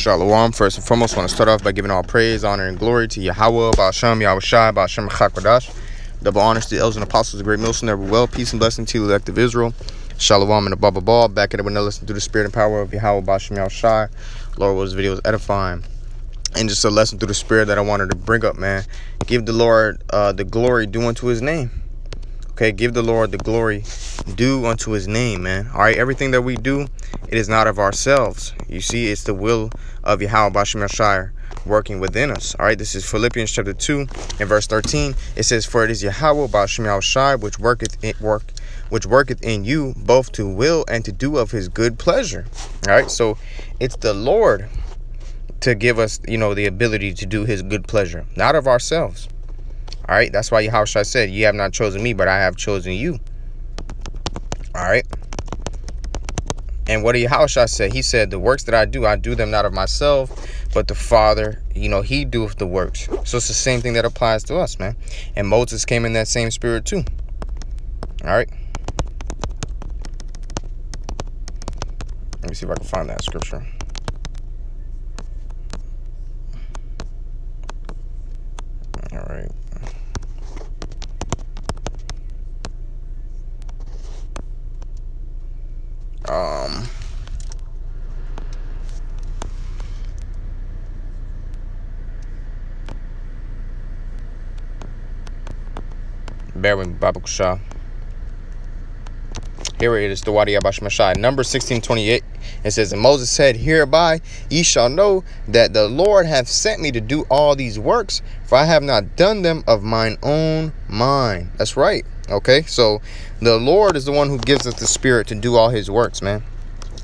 Shalom. First and foremost, I want to start off by giving all praise, honor, and glory to Yahweh, Ba'ashem, Yahushai, Ba'ashem, Chakwadash. Double honors to the elders and apostles, the great millstone, ever well. Peace and blessing to the elect of Israel. Shalom and above all. Back at it when I listen to the spirit and power of Yahweh, Ba'ashem, Yahushai. Lord, was video is edifying. And just a lesson through the spirit that I wanted to bring up, man. Give the Lord the glory due unto his name. Okay, give the Lord the glory due unto his name, man. All right, everything that we do, it is not of ourselves. You see, it's the will of Yahweh Ba'ashem Yahshai working within us. All right, this is Philippians chapter 2 and verse 13. It says, "For it is Yahweh Ba'ashem Yahshai which worketh in you both to will and to do of his good pleasure." All right, so it's the Lord to give us, the ability to do his good pleasure, not of ourselves. All right, that's why Yahushua said, "You have not chosen me, but I have chosen you." All right. And what did Yahushua say? He said, "The works that I do them not of myself, but the Father, he doeth the works." So it's the same thing that applies to us, man. And Moses came in that same spirit too. All right. Let me see if I can find that scripture. All right. Bear with me, Bible Shah. Here it is, the Wadi Abashmashai. Numbers 16:28. It says, "And Moses said, Hereby ye shall know that the Lord hath sent me to do all these works, for I have not done them of mine own mind." That's right. Okay, so the Lord is the one who gives us the spirit to do all his works, man.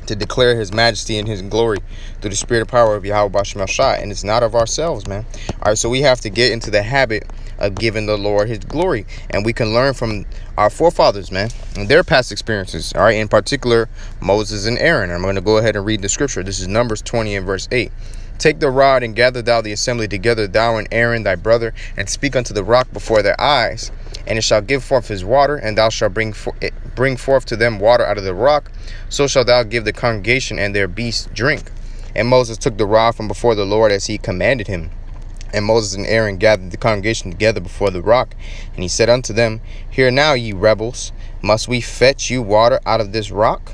To declare his majesty and his glory through the spirit of power of Yahweh Ba'ashem Yahshai. And it's not of ourselves, man. All right, so we have to get into the habit of giving the Lord his glory. And we can learn from our forefathers, man, and their past experiences. All right, in particular, Moses and Aaron. I'm going to go ahead and read the scripture. This is Numbers 20 and verse 8. "Take the rod and gather thou the assembly together, thou and Aaron thy brother, and speak unto the rock before their eyes. And it shall give forth his water, and thou shalt bring forth to them water out of the rock. So shalt thou give the congregation and their beasts drink." And Moses took the rod from before the Lord as he commanded him. And Moses and Aaron gathered the congregation together before the rock. And he said unto them, "Hear now, ye rebels, must we fetch you water out of this rock?"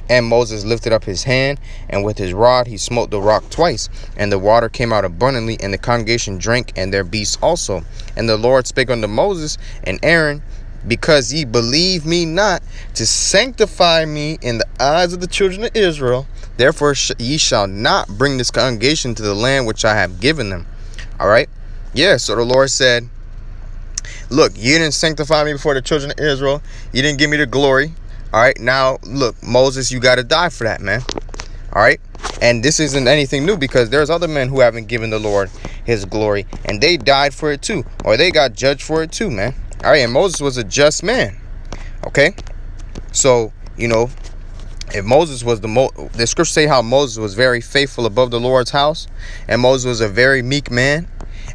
And Moses lifted up his hand, and with his rod he smote the rock twice, and the water came out abundantly, and the congregation drank, and their beasts also. And the Lord spake unto Moses and Aaron, "Because ye believe me not to sanctify me in the eyes of the children of Israel, therefore ye shall not bring this congregation to the land which I have given them." All right. Yeah. So the Lord said, "Look, you didn't sanctify me before the children of Israel. You didn't give me the glory. All right. Now, look, Moses, you got to die for that, man. All right. And this isn't anything new, because there's other men who haven't given the Lord his glory, and they died for it too, or they got judged for it too, man. All right. And Moses was a just man. Okay. So, if Moses was the scriptures say how Moses was very faithful above the Lord's house, and Moses was a very meek man,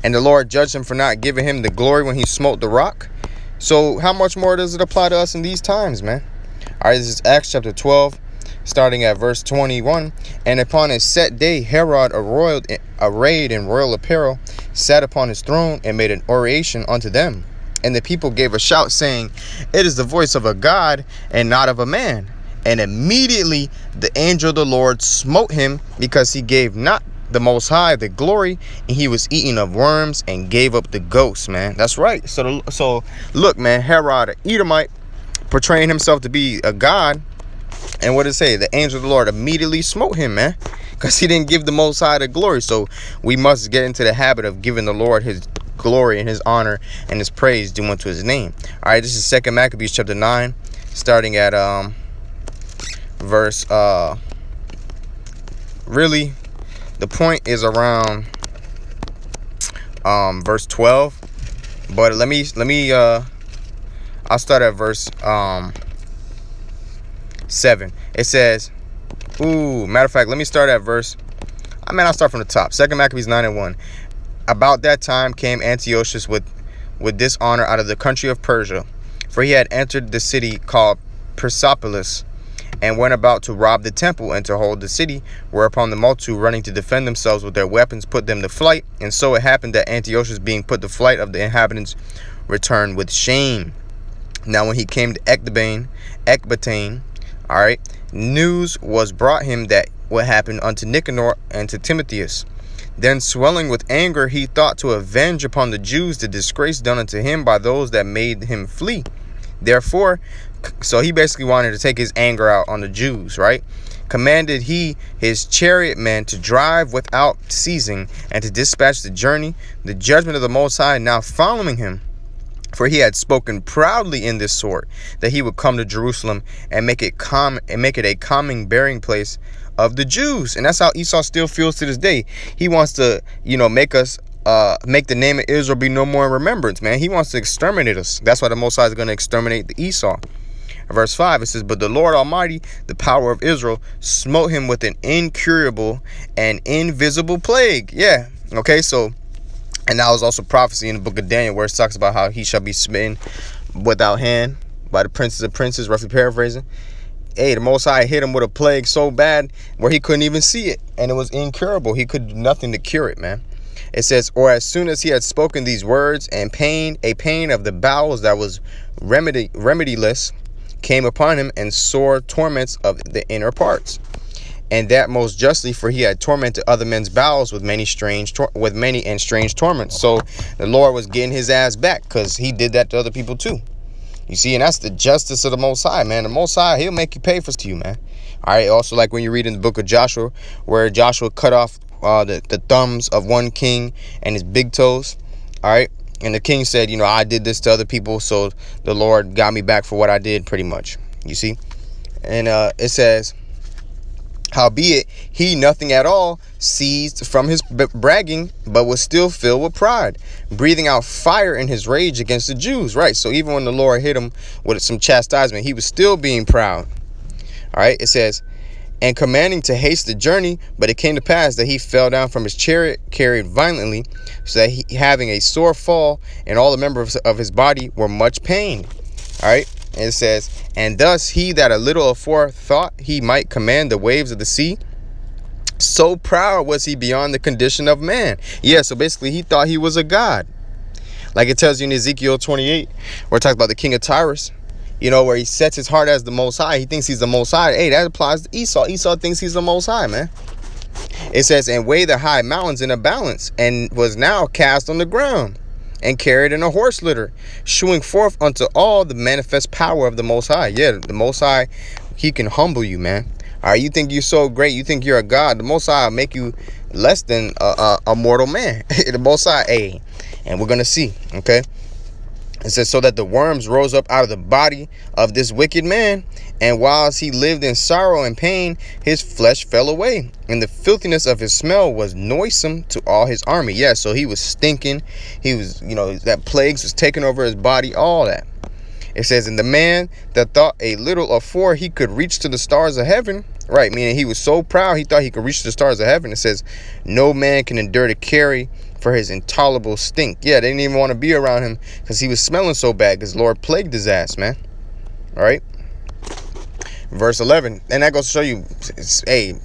and the Lord judged him for not giving him the glory when he smote the rock. So how much more does it apply to us in these times, man? All right, this is Acts chapter 12, starting at verse 21. "And upon a set day, Herod, arrayed in royal apparel, sat upon his throne and made an oration unto them. And the people gave a shout, saying, It is the voice of a God and not of a man. And immediately the angel of the Lord smote him, because he gave not the Most High the glory, and he was eating of worms and gave up the ghost," man. That's right. So look, man, Herod, an Edomite, portraying himself to be a god. And what did it say? The angel of the Lord immediately smote him, man, because he didn't give the Most High the glory. So we must get into the habit of giving the Lord his glory and his honor and his praise due unto his name. All right, this is 2 Maccabees chapter 9, starting at verse really the point is around verse 12, but let me I'll start at verse 7. It says, matter of fact, let me start at verse I'll start from the top. 2 Maccabees 9 and 1. "About that time came Antiochus with dishonor out of the country of Persia, for he had entered the city called Persepolis, and went about to rob the temple and to hold the city, whereupon the multitude, running to defend themselves with their weapons, put them to flight. And so it happened that Antiochus, being put to flight of the inhabitants, returned with shame. Now when he came to Ecbatane, all right, news was brought him that what happened unto Nicanor and to Timotheus. Then swelling with anger, he thought to avenge upon the Jews the disgrace done unto him by those that made him flee. Therefore, so he basically wanted to take his anger out on the Jews, right? Commanded he his chariot men to drive without ceasing and to dispatch the journey, the judgment of the Most High now following him. For he had spoken proudly in this sort, that he would come to Jerusalem and make it a common burying place of the Jews. And that's how Esau still feels to this day. He wants to, make the name of Israel be no more in remembrance, man. He wants to exterminate us. That's why the Most High is going to exterminate the Esau. Verse 5, it says, but the Lord Almighty, the power of Israel, smote him with an incurable and invisible plague. Yeah. Okay, so, and that was also prophecy in the book of Daniel, where it talks about how he shall be smitten without hand by the princes of princes, roughly paraphrasing. Hey, the Most High hit him with a plague so bad where he couldn't even see it, and it was incurable. He could do nothing to cure it, man. It says, or as soon as he had spoken these words, and a pain of the bowels that was remediless came upon him, and sore torments of the inner parts. And that most justly, for he had tormented other men's bowels with many and strange torments. So the Lord was getting his ass back because he did that to other people too. You see, and that's the justice of the Most High, man. The Most High, he'll make you pay for you, man. All right. Also, like when you read in the book of Joshua, where Joshua cut off the thumbs of one king and his big toes. All right. And the king said, I did this to other people, so the Lord got me back for what I did, pretty much. You see? And it says, howbeit he nothing at all ceased from his bragging, but was still filled with pride, breathing out fire in his rage against the Jews. Right. So even when the Lord hit him with some chastisement, he was still being proud. All right. It says, and commanding to haste the journey, but it came to pass that he fell down from his chariot, carried violently, so that he, having a sore fall, and all the members of his body were much pained. All right. And it says, and thus he that a little afore thought he might command the waves of the sea, so proud was he beyond the condition of man. Yeah, so basically he thought he was a god. Like it tells you in Ezekiel 28, where it talks about the king of Tyrus, where he sets his heart as the Most High. He thinks he's the Most High. Hey, that applies to Esau. Esau thinks he's the Most High, man. It says, and weighed the high mountains in a balance, and was now cast on the ground, and carried in a horse litter, shewing forth unto all the manifest power of the Most High. Yeah, the Most High, he can humble you, man. All right, you think you're so great, you think you're a god. The Most High will make you less than a mortal man. The Most High, hey, and we're going to see, okay? It says, so that the worms rose up out of the body of this wicked man, and whilst he lived in sorrow and pain, his flesh fell away, and the filthiness of his smell was noisome to all his army. Yeah, so he was stinking. He was, that plagues was taking over his body, all that. It says, and the man that thought a little afore he could reach to the stars of heaven, right, meaning he was so proud he thought he could reach to the stars of heaven. It says, no man can endure to carry for his intolerable stink. Yeah, they didn't even want to be around him because he was smelling so bad because the Lord plagued his ass, man. All right. Verse 11. And that goes to show you, hey,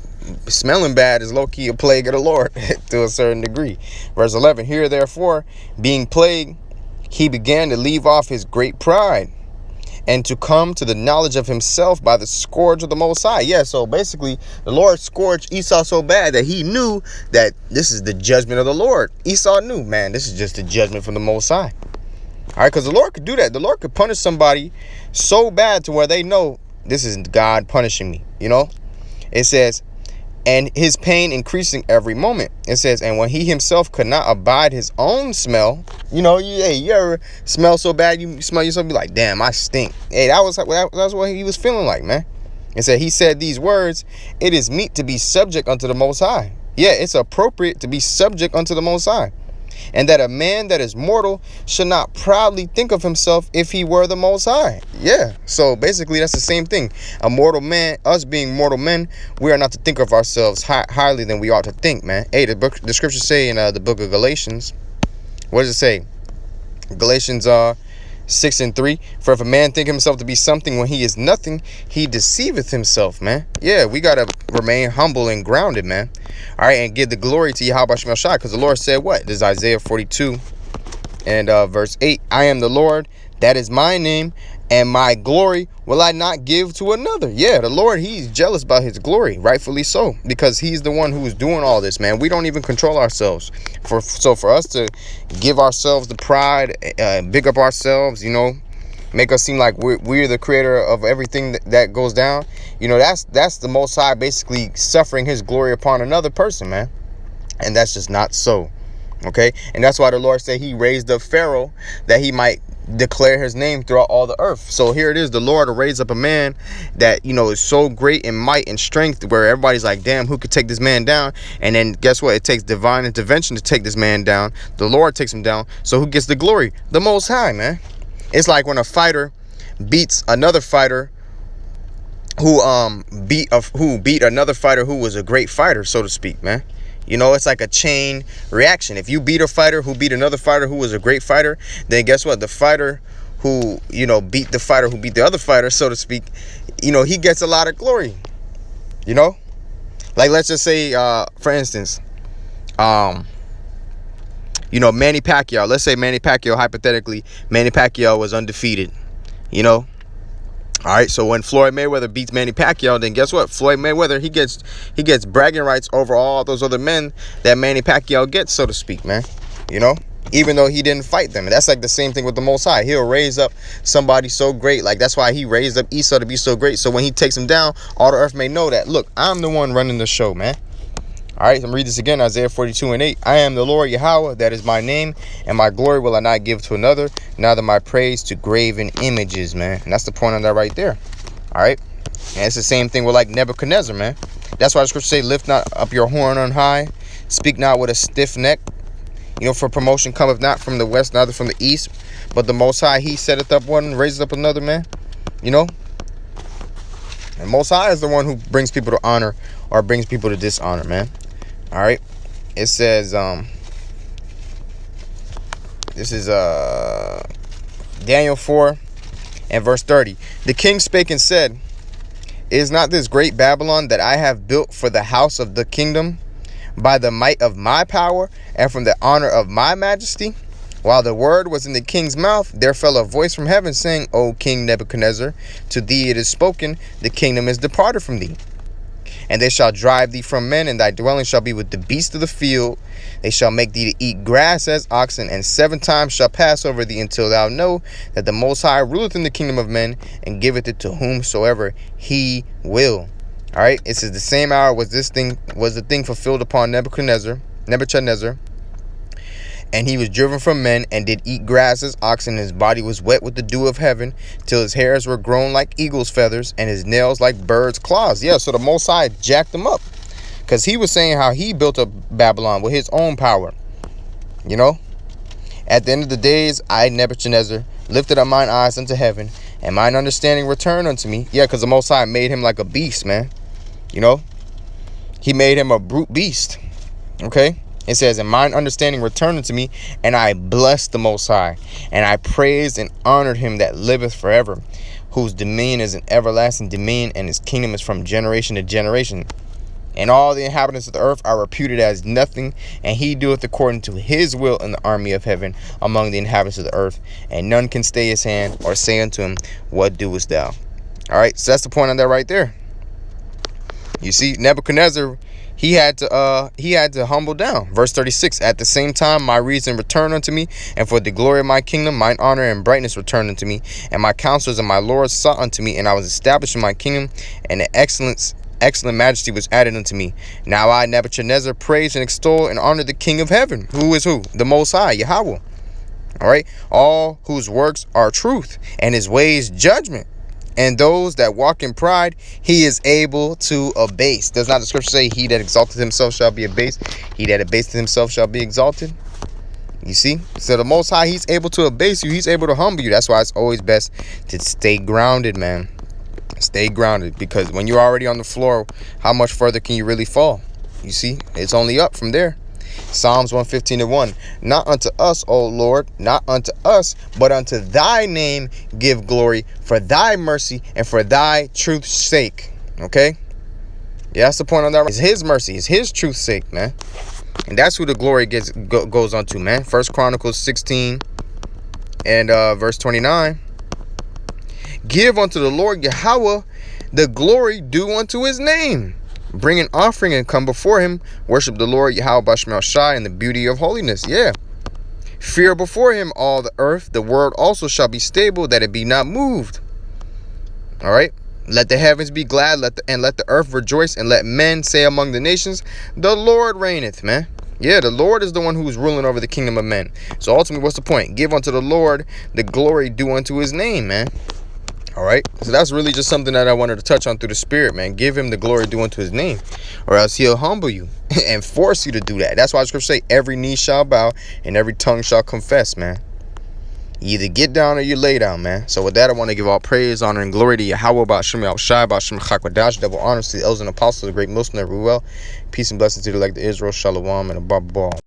smelling bad is low-key a plague of the Lord to a certain degree. Verse 11. Here, therefore, being plagued, he began to leave off his great pride, and to come to the knowledge of himself by the scourge of the Most High. Yeah, so basically, the Lord scourged Esau so bad that he knew that this is the judgment of the Lord. Esau knew, man, this is just the judgment from the Most High. All right, because the Lord could do that. The Lord could punish somebody so bad to where they know this is God punishing me, It says, and his pain increasing every moment. It says, and when he himself could not abide his own smell, you ever smell so bad, you smell yourself, be like, damn, I stink. Hey, that's what he was feeling like, man. It said, he said these words, it is meet to be subject unto the Most High. Yeah, it's appropriate to be subject unto the Most High. And that a man that is mortal should not proudly think of himself if he were the Most High. Yeah, so basically that's the same thing. A mortal man, us being mortal men, we are not to think of ourselves highly than we ought to think, man. Hey, the scriptures say in the book of Galatians, what does it say? Galatians 6:3. For if a man think himself to be something when he is nothing, he deceiveth himself, man. Yeah, we got to remain humble and grounded, man. All right, and give the glory to Yahweh Shemel Shai, because the Lord said what? This is Isaiah 42 and verse 8. I am the Lord, that is my name, and my glory will I not give to another. Yeah, the Lord, he's jealous about his glory, rightfully so, because he's the one who's doing all this, man. We don't even control ourselves. So for us to give ourselves the pride, big up ourselves, you know, make us seem like we're the creator of everything that goes down, you know, that's the Most High basically suffering his glory upon another person, man. And that's just not so. Okay, and that's why the Lord said he raised up Pharaoh that he might declare his name throughout all the earth. So here it is, the Lord will raise up a man that, you know, is so great in might and strength where everybody's like, damn, who could take this man down? And then guess what? It takes divine intervention to take this man down. The Lord takes him down. So who gets the glory? The Most High, man. It's like when a fighter beats another fighter who beat another fighter who was a great fighter, so to speak, man. You know, it's like a chain reaction. If you beat a fighter who beat another fighter who was a great fighter, then guess what? The fighter who, you know, beat the fighter who beat the other fighter, so to speak, you know, he gets a lot of glory. You know? Like, let's just say, for instance, you know, Manny Pacquiao. Let's say Manny Pacquiao, hypothetically, Manny Pacquiao was undefeated. You know? All right, so when Floyd Mayweather beats Manny Pacquiao, then guess what? Floyd Mayweather, he gets bragging rights over all those other men that Manny Pacquiao gets, so to speak, man. You know, even though he didn't fight them. And that's like the same thing with the Most High. He'll raise up somebody so great. Like, that's why he raised up Esau to be so great. So when he takes him down, all the earth may know that, look, I'm the one running the show, man. All right, I'm going to read this again, Isaiah 42 and 8. I am the Lord Yahweh, that is my name, and my glory will I not give to another, neither my praise to graven images, man. And that's the point on that right there. All right, and it's the same thing with like Nebuchadnezzar, man. That's why the scripture say, lift not up your horn on high, speak not with a stiff neck. You know, for promotion cometh not from the west, neither from the east, but the Most High, he setteth up one and raises up another, man. You know, and Most High is the one who brings people to honor or brings people to dishonor, man. All right, it says, this is Daniel 4 and verse 30. The king spake and said, is not this great Babylon that I have built for the house of the kingdom by the might of my power and from the honor of my majesty? While the word was in the king's mouth, there fell a voice from heaven saying, O King Nebuchadnezzar, to thee it is spoken, the kingdom is departed from thee. And they shall drive thee from men, and thy dwelling shall be with the beasts of the field. They shall make thee to eat grass as oxen, and 7 times shall pass over thee until thou know that the Most High ruleth in the kingdom of men, and giveth it to whomsoever he will. All right, it says the same hour was the thing fulfilled upon Nebuchadnezzar, and he was driven from men, and did eat grass as oxen, and his body was wet with the dew of heaven, till his hairs were grown like eagle's feathers, and his nails like birds' claws. Yeah, so the Most High jacked him up, because he was saying how he built up Babylon with his own power. You know, at the end of the days, I, Nebuchadnezzar, lifted up mine eyes unto heaven, and mine understanding returned unto me. Yeah, because the Most High made him like a beast, man. You know, he made him a brute beast. Okay. It says, and mine understanding returned unto me, and I blessed the Most High, and I praised and honored him that liveth forever, whose dominion is an everlasting dominion, and his kingdom is from generation to generation. And all the inhabitants of the earth are reputed as nothing, and he doeth according to his will in the army of heaven among the inhabitants of the earth, and none can stay his hand or say unto him, what doest thou? All right, so that's the point on that right there. You see, Nebuchadnezzar, he had to humble down. Verse 36, at the same time my reason returned unto me, and for the glory of my kingdom mine honor and brightness returned unto me, and my counselors and my lords sought unto me, and I was established in my kingdom, and the excellent majesty was added unto me. Now I, Nebuchadnezzar, praise and extol and honor the King of heaven. Who is who? The Most High, Yahweh. All right, all whose works are truth, and his ways judgment. And those that walk in pride, he is able to abase. Does not the scripture say, he that exalted himself shall be abased? He that abased himself shall be exalted. You see? So the Most High, he's able to abase you. He's able to humble you. That's why it's always best to stay grounded, man. Stay grounded. Because when you're already on the floor, how much further can you really fall? You see? It's only up from there. Psalms 115:1. Not unto us, O Lord, not unto us, but unto thy name give glory, for thy mercy and for thy truth's sake. Okay? Yeah, that's the point on that. It's his mercy, it's his truth's sake, man. And that's who the glory goes on to, man. 1 Chronicles 16 and verse 29. Give unto the Lord Yahweh the glory due unto his name. Bring an offering and come before him. Worship the Lord Yahweh Bashmel Shai in the beauty of holiness. Yeah. Fear before him all the earth. The world also shall be stable, that it be not moved. All right. Let the heavens be glad, and let the earth rejoice, and let men say among the nations, the Lord reigneth, man. Yeah, the Lord is the one who's ruling over the kingdom of men. So ultimately, what's the point? Give unto the Lord the glory due unto his name, man. All right. So that's really just something that I wanted to touch on through the Spirit, man. Give him the glory due unto his name, or else he'll humble you and force you to do that. That's why the scripture say every knee shall bow and every tongue shall confess, man. You either get down or you lay down, man. So with that, I want to give all praise, honor, and glory to Yahweh, Ba'ashem Yahushai, Ba'ashem Chakwadash, double honors to the elders and apostles, the great Muslim, the Ruel. Peace and blessings to the elect of Israel, Shalom, and above all.